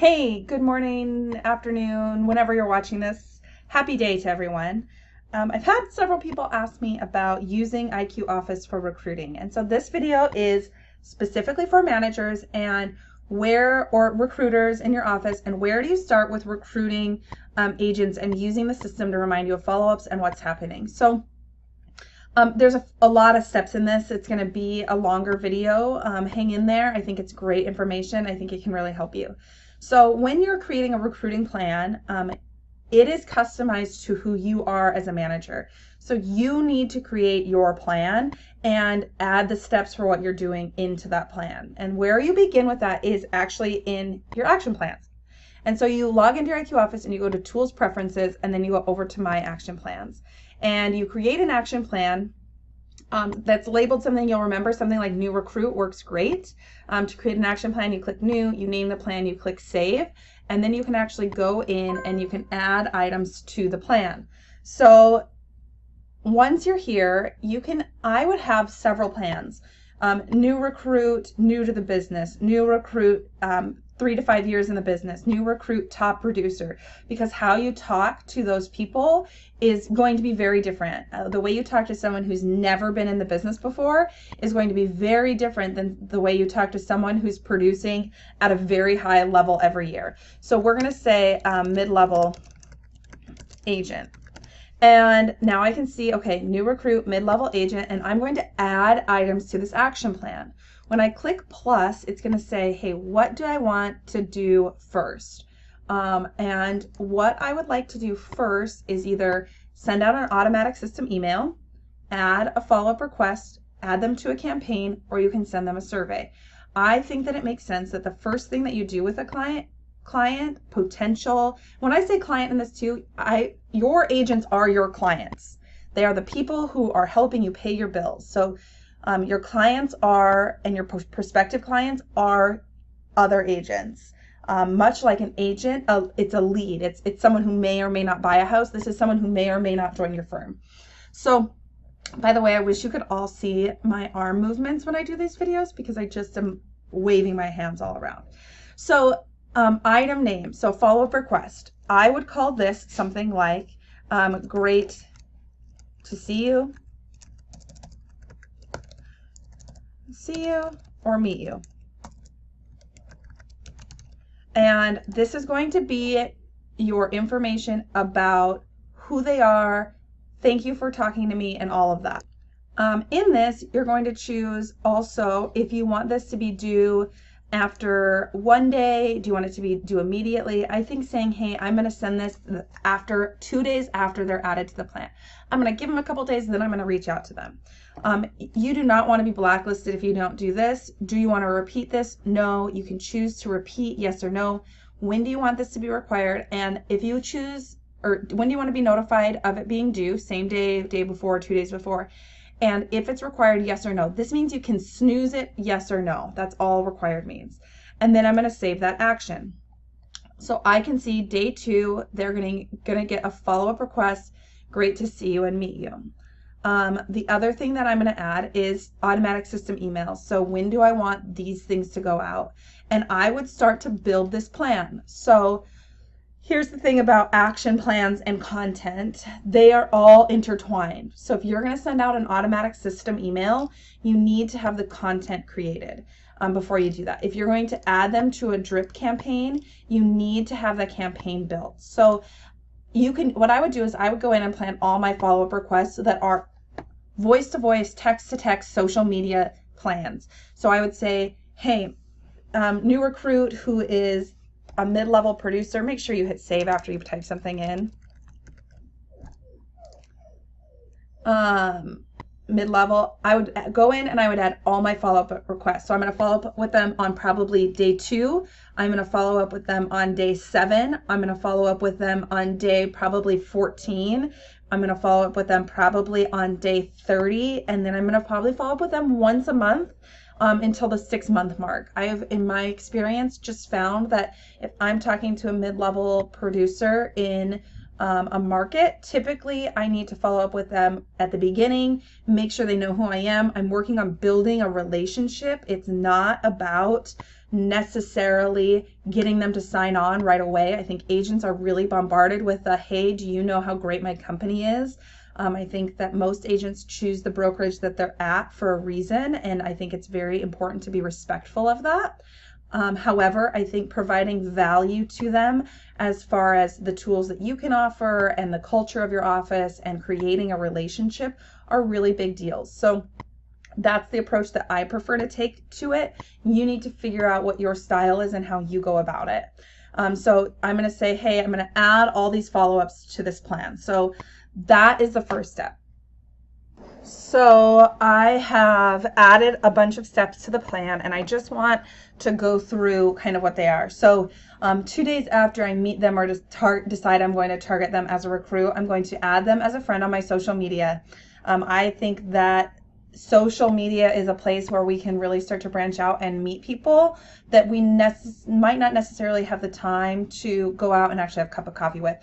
Hey, good morning, afternoon, whenever you're watching this. Happy day to everyone. I've had several people ask me about using IQ Office for recruiting. And so this video is specifically for managers and or recruiters in your office, and where do you start with recruiting agents and using the system to remind you of follow-ups and what's happening. So there's a lot of steps in this. It's going to be a longer video. Hang in there. I think it's great information. I think it can really help you. So when you're creating a recruiting plan, it is customized to who you are as a manager. So you need to create your plan and add the steps for what you're doing into that plan. And where you begin with that is actually in your action plans. And so you log into your IQ Office and you go to Tools Preferences, and then you go over to My Action Plans. And you create an action plan that's labeled something you'll remember. Something like New Recruit works great. To create an action plan, you click New, you name the plan, you click Save, and then you can actually go in and you can add items to the plan. So once you're here, I would have several plans. New Recruit, new to the business, New Recruit, 3 to 5 years in the business, New Recruit, top producer, because how you talk to those people is going to be very different. The way you talk to someone who's never been in the business before is going to be very different than the way you talk to someone who's producing at a very high level every year. So we're going to say mid-level agent. And now I can see, okay, New Recruit, mid-level agent, and I'm going to add items to this action plan. When I click plus, it's going to say, hey, what do I want to do first? And what I would like to do first is either send out an automatic system email, add a follow-up request, add them to a campaign, or you can send them a survey. I think that it makes sense that the first thing that you do with a client, potential, when I say client in this too, your agents are your clients. They are the people who are helping you pay your bills. So your clients and your prospective clients are other agents. Much like an agent, it's a lead. It's someone who may or may not buy a house. This is someone who may or may not join your firm. So, by the way, I wish you could all see my arm movements when I do these videos, because I just am waving my hands all around. So, item name, so follow-up request. I would call this something like great to see you, or meet you. And this is going to be your information about who they are, thank you for talking to me, and all of that. In this, you're going to choose also if you want this to be due after 1 day, do you want it to be due immediately? I think saying, hey, I'm going to send this after 2 days after they're added to the plan. I'm going to give them a couple days, and then I'm going to reach out to them. You do not want to be blacklisted if you don't do this. Do you want to repeat this? No. You can choose to repeat, yes or no. When do you want this to be required? And if you choose, or when do you want to be notified of it being due? Same day, day before, 2 days before. And if it's required, yes or no. This means you can snooze it, yes or no. That's all required means. And then I'm going to save that action. So I can see day 2, they're going to get a follow-up request. Great to see you and meet you. The other thing that I'm going to add is automatic system emails. So when do I want these things to go out? And I would start to build this plan. So here's the thing about action plans and content. They are all intertwined. So if you're going to send out an automatic system email, you need to have the content created before you do that. If you're going to add them to a drip campaign, you need to have the campaign built. So what I would do is I would go in and plan all my follow-up requests that are voice-to-voice, text-to-text, social media plans. So I would say, hey, New Recruit who is a mid-level producer, make sure you hit save after you've typed something in. Mid-level, I would go in and I would add all my follow-up requests. So I'm going to follow up with them on probably day 2. I'm going to follow up with them on day 7. I'm going to follow up with them on day probably 14. I'm going to follow up with them probably on day 30. And then I'm going to probably follow up with them once a month until the 6-month mark. I have, in my experience, just found that if I'm talking to a mid-level producer in a market, typically I need to follow up with them at the beginning, make sure they know who I am. I'm working on building a relationship. It's not about necessarily getting them to sign on right away. I think agents are really bombarded with the, hey, do you know how great my company is? I think that most agents choose the brokerage that they're at for a reason, and I think it's very important to be respectful of that. However, I think providing value to them as far as the tools that you can offer and the culture of your office and creating a relationship are really big deals. So that's the approach that I prefer to take to it. You need to figure out what your style is and how you go about it. So I'm going to say, hey, I'm going to add all these follow-ups to this plan. So that is the first step. So I have added a bunch of steps to the plan, and I just want to go through kind of what they are. So 2 days after I meet them or just decide I'm going to target them as a recruit, I'm going to add them as a friend on my social media. I think that social media is a place where we can really start to branch out and meet people that we might not necessarily have the time to go out and actually have a cup of coffee with.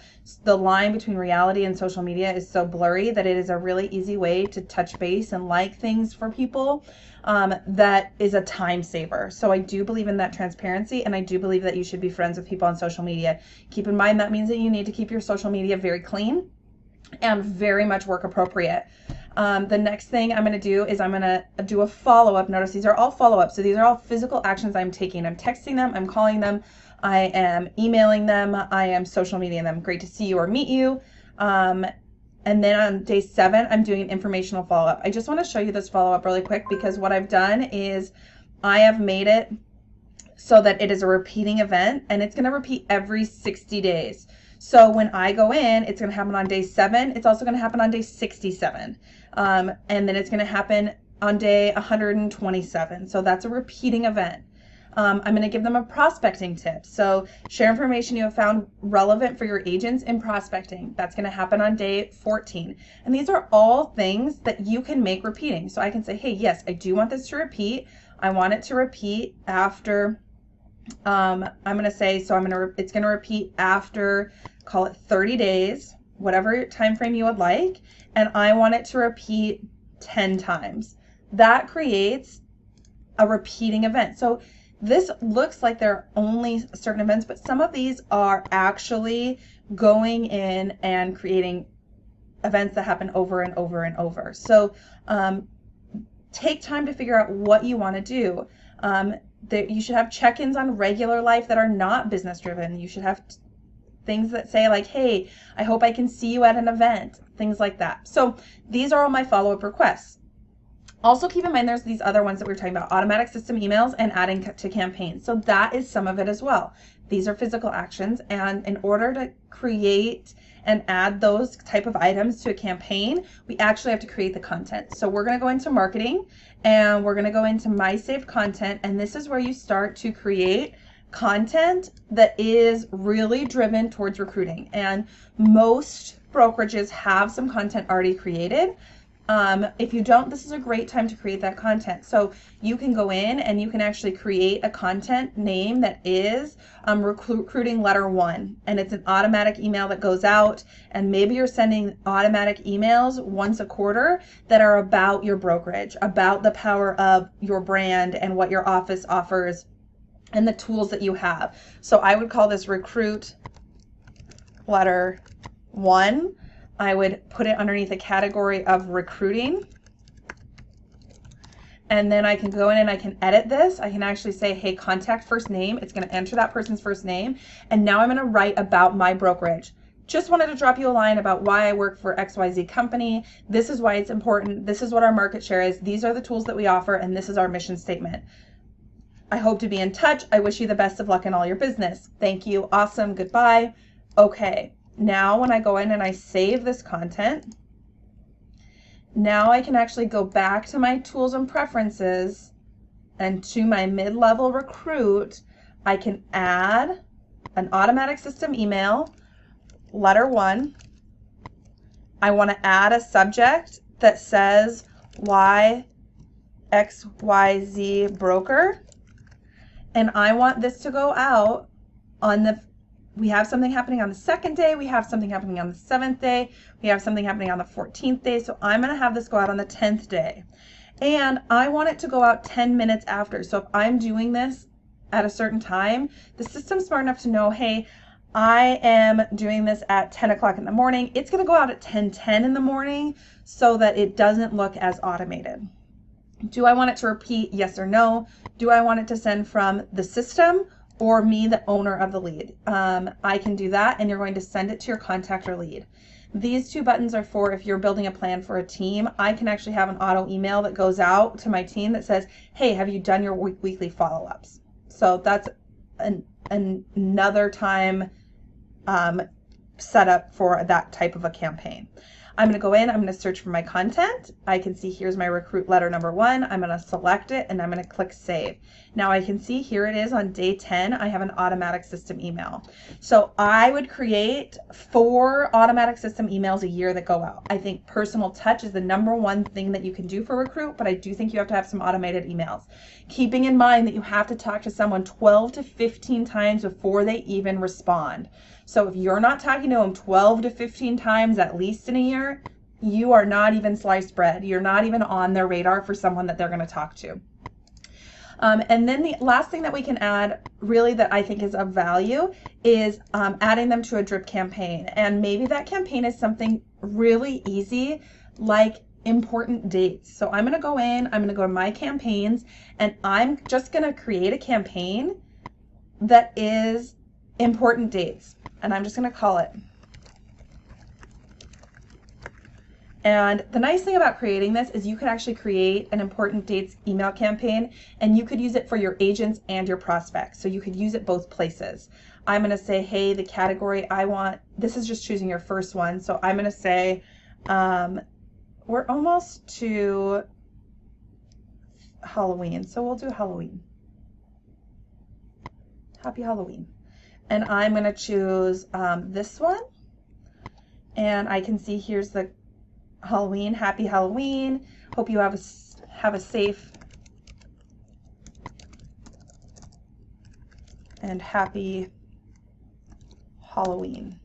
The line between reality and social media is so blurry that it is a really easy way to touch base and like things for people. That is a time saver. So I do believe in that transparency, and I do believe that you should be friends with people on social media. Keep in mind that means that you need to keep your social media very clean and very much work appropriate. The next thing I'm going to do is I'm going to do a follow-up. Notice these are all follow-ups. So these are all physical actions I'm taking. I'm texting them, I'm calling them, I am emailing them, I am social mediaing them. Great to see you or meet you. And then on day 7, I'm doing an informational follow-up. I just want to show you this follow-up really quick, because what I've done is I have made it so that it is a repeating event, and it's going to repeat every 60 days. So when I go in, it's going to happen on day 7. It's also going to happen on day 67. And then it's going to happen on day 127. So that's a repeating event. I'm going to give them a prospecting tip. So share information you have found relevant for your agents in prospecting. That's going to happen on day 14. And these are all things that you can make repeating. So I can say, hey, yes, I do want this to repeat. I want it to repeat after, I'm going to say, so it's going to repeat after, call it 30 days, whatever time frame you would like. And I want it to repeat 10 times. That creates a repeating event. So this looks like there are only certain events, but some of these are actually going in and creating events that happen over and over and over. So take time to figure out what you want to do. You should have check-ins on regular life that are not business driven. You should have things that say like, hey, I hope I can see you at an event, things like that. So these are all my follow-up requests. Also keep in mind there's these other ones that we were talking about, automatic system emails and adding to campaigns. So that is some of it as well. These are physical actions, and in order to create and add those type of items to a campaign, we actually have to create the content. So we're going to go into marketing, and we're going to go into my saved content, and this is where you start to create content that is really driven towards recruiting. And most brokerages have some content already created. If you don't, this is a great time to create that content. So you can go in and you can actually create a content name that is recruiting letter 1, and it's an automatic email that goes out, and maybe you're sending automatic emails once a quarter that are about your brokerage, about the power of your brand and what your office offers and the tools that you have. So I would call this recruit letter 1. I would put it underneath a category of recruiting. And then I can go in and I can edit this. I can actually say, hey, contact first name. It's going to enter that person's first name. And now I'm going to write about my brokerage. Just wanted to drop you a line about why I work for XYZ company. This is why it's important. This is what our market share is. These are the tools that we offer, and this is our mission statement. I hope to be in touch. I wish you the best of luck in all your business. Thank you. Awesome. Goodbye. Okay. Now when I go in and I save this content, now I can actually go back to my tools and preferences, and to my mid-level recruit, I can add an automatic system email, letter 1. I want to add a subject that says why XYZ broker, and I want this to go out on the we have something happening on the 2nd day, we have something happening on the 7th day, we have something happening on the 14th day. So I'm going to have this go out on the 10th day. And I want it to go out 10 minutes after. So if I'm doing this at a certain time, the system's smart enough to know, hey, I am doing this at 10 o'clock in the morning. It's going to go out at 10:10 in the morning so that it doesn't look as automated. Do I want it to repeat? Yes or no? Do I want it to send from the system or me, the owner of the lead? I can do that, and you're going to send it to your contact or lead. These 2 buttons are for if you're building a plan for a team. I can actually have an auto email that goes out to my team that says, hey, have you done your weekly follow-ups? So that's another time set up for that type of a campaign. I'm going to go in, I'm going to search for my content. I can see here's my recruit letter number 1. I'm going to select it and I'm going to click save. Now I can see here it is on day 10. I have an automatic system email. So I would create 4 automatic system emails a year that go out. I think personal touch is the #1 thing that you can do for recruit, but I do think you have to have some automated emails. Keeping in mind that you have to talk to someone 12 to 15 times before they even respond. So if you're not talking to them 12 to 15 times at least in a year, you are not even sliced bread. You're not even on their radar for someone that they're going to talk to. And then the last thing that we can add, really, that I think is of value is adding them to a drip campaign. And maybe that campaign is something really easy, like important dates. So I'm going to go in, I'm going to go to my campaigns, and I'm just going to create a campaign that is important dates. And I'm just going to call it. And the nice thing about creating this is you could actually create an important dates email campaign, and you could use it for your agents and your prospects. So you could use it both places. I'm going to say, hey, the category I want, this is just choosing your first one. So I'm going to say, we're almost to Halloween. So we'll do Halloween. Happy Halloween. And I'm going to choose this one. And I can see here's the Halloween. Happy Halloween. Hope you have a safe and happy Halloween.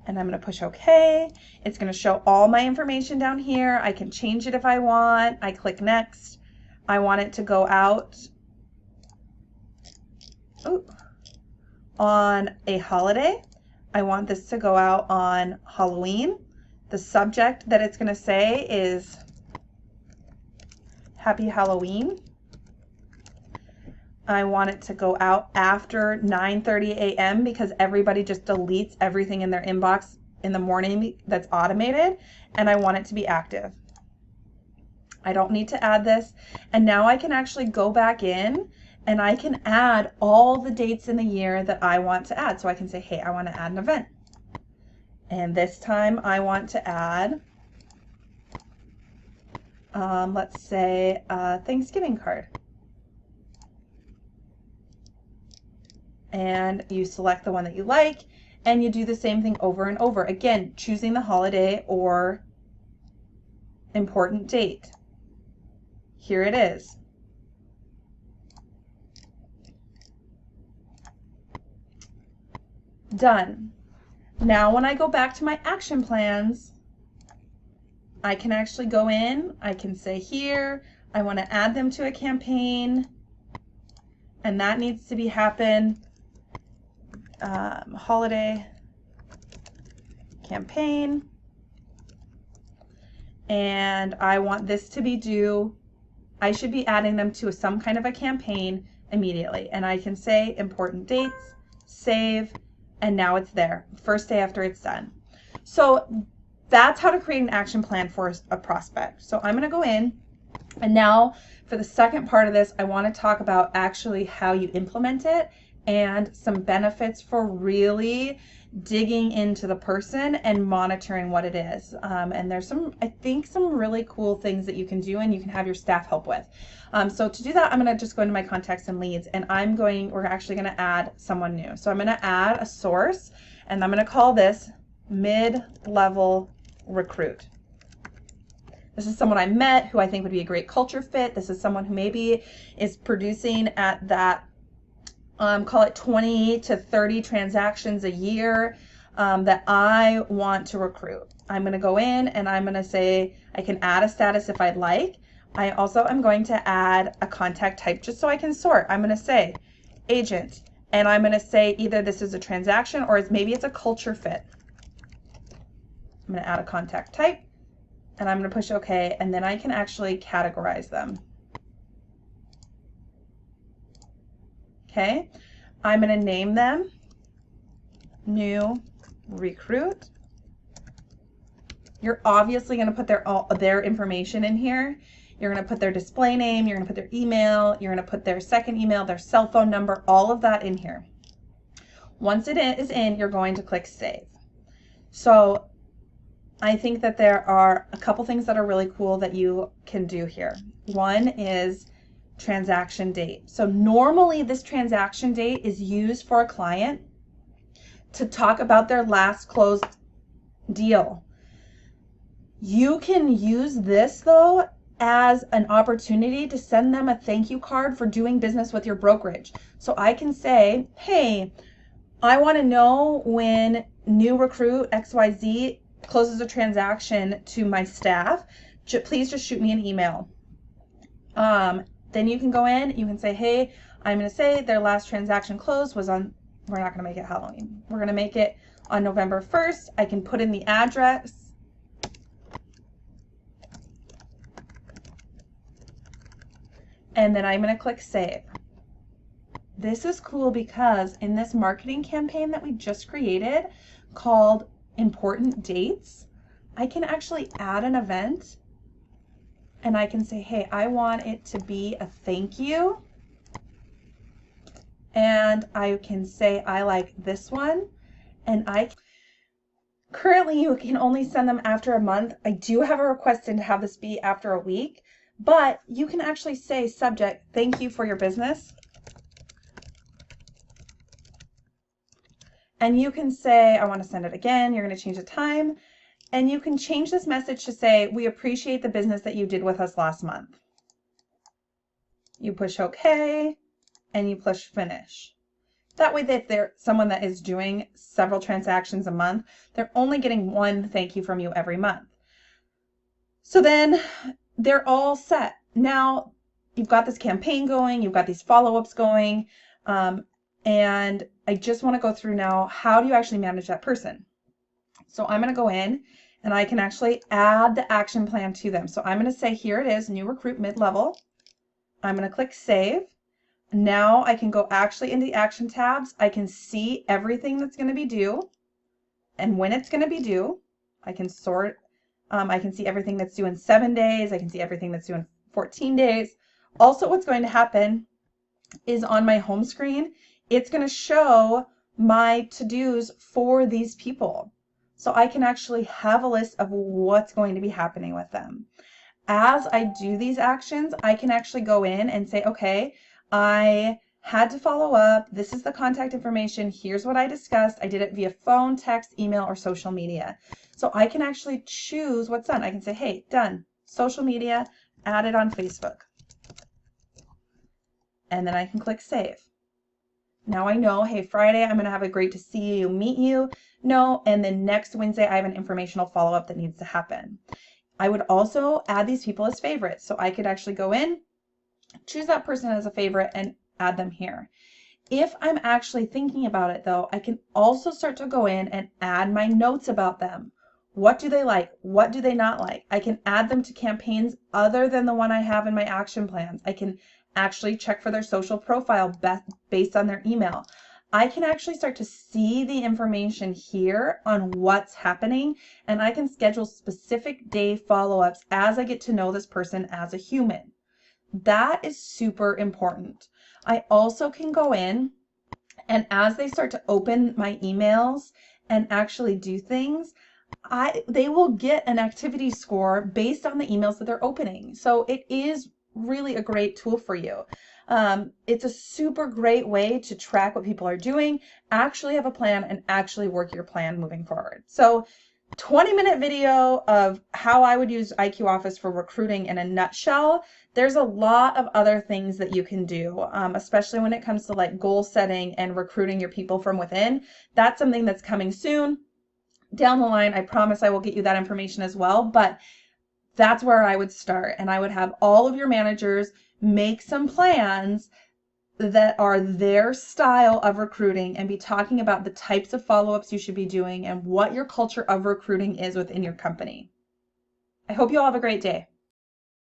And I'm going to push OK. It's going to show all my information down here. I can change it if I want. I click next. I want it to go out on a holiday. I want this to go out on Halloween. The subject that it's going to say is Happy Halloween. I want it to go out after 9:30 a.m. because everybody just deletes everything in their inbox in the morning that's automated, and I want it to be active. I don't need to add this, and now I can actually go back in and I can add all the dates in the year that I want to add. So I can say, hey, I want to add an event. And this time I want to add, let's say, a Thanksgiving card. And you select the one that you like, and you do the same thing over and over. Again, choosing the holiday or important date. Here it is. Done. Now when I go back to my action plans, I can actually go in, I can say here, I want to add them to a campaign, and that needs to be happen, holiday campaign, and I want this to be due, I should be adding them to some kind of a campaign immediately, and I can say important dates, save, and now it's there, first day after it's done. So that's how to create an action plan for a prospect. So I'm going to go in, and now for the second part of this, I want to talk about actually how you implement it and some benefits for really digging into the person and monitoring what it is. And there's I think some really cool things that you can do and you can have your staff help with. So to do that, I'm going to just go into my contacts and leads, and we're actually going to add someone new. So I'm going to add a source, and I'm going to call this mid-level recruit. This is someone I met who I think would be a great culture fit. This is someone who maybe is producing at that call it 20 to 30 transactions a year that I want to recruit. I'm going to go in and I'm going to say I can add a status if I'd like. I also am going to add a contact type just so I can sort. I'm going to say agent, and I'm going to say either this is a transaction or maybe it's a culture fit. I'm going to add a contact type and I'm going to push OK, and then I can actually categorize them. Okay, I'm going to name them new recruit. You're obviously going to put their information in here. You're going to put their display name, you're going to put their email, you're going to put their second email, their cell phone number, all of that in here. Once it is in, you're going to click save. So I think that there are a couple things that are really cool that you can do here. One is transaction date. So normally this transaction date is used for a client to talk about their last closed deal. You can use this though as an opportunity to send them a thank you card for doing business with your brokerage. So I can say, hey, I want to know when new recruit XYZ closes a transaction to my staff. Please just shoot me an email. Then you can go in, you can say, hey, I'm going to say their last transaction close was on, we're not going to make it Halloween. We're going to make it on November 1st. I can put in the address. And then I'm going to click save. This is cool because in this marketing campaign that we just created called Important Dates, I can actually add an event and I can say, hey, I want it to be a thank you. And I can say, I like this one. And currently you can only send them after a month. I do have a request in to have this be after a week. But you can actually say subject, thank you for your business. And you can say, I want to send it again. You're going to change the time. And you can change this message to say, we appreciate the business that you did with us last month. You push OK and you push finish. That way, if they're someone that is doing several transactions a month, they're only getting one thank you from you every month. So then they're all set. Now you've got this campaign going, you've got these follow-ups going, and I just want to go through now, how do you actually manage that person? So I'm going to go in and I can actually add the action plan to them. So I'm going to say, here it is, new recruit mid-level. I'm going to click save. Now I can go actually into the action tabs. I can see everything that's going to be due and when it's going to be due. I can sort. I can see everything that's due in 7 days. I can see everything that's due in 14 days. Also, what's going to happen is on my home screen, it's going to show my to-dos for these people. So I can actually have a list of what's going to be happening with them. As I do these actions, I can actually go in and say, okay, I had to follow up. This is the contact information. Here's what I discussed. I did it via phone, text, email, or social media. So I can actually choose what's done. I can say, hey, done. Social media, add it on Facebook. And then I can click save. Now I know, hey, Friday, I'm going to have a great to see you, meet you. No, and then next Wednesday, I have an informational follow-up that needs to happen. I would also add these people as favorites. So I could actually go in, choose that person as a favorite, and add them here. If I'm actually thinking about it though, I can also start to go in and add my notes about them. What do they like? What do they not like? I can add them to campaigns other than the one I have in my action plans. I can actually check for their social profile based on their email. I can actually start to see the information here on what's happening, and I can schedule specific day follow-ups as I get to know this person as a human. That is super important. I also can go in and as they start to open my emails and actually do things, they will get an activity score based on the emails that they're opening. So it is really a great tool for you. It's a super great way to track what people are doing, actually have a plan, and actually work your plan moving forward. So 20-minute video of how I would use IQ Office for recruiting in a nutshell. There's a lot of other things that you can do, especially when it comes to like goal setting and recruiting your people from within. That's something that's coming soon down the line. I promise I will get you that information as well, but that's where I would start. And I would have all of your managers make some plans that are their style of recruiting and be talking about the types of follow-ups you should be doing and what your culture of recruiting is within your company. I hope you all have a great day.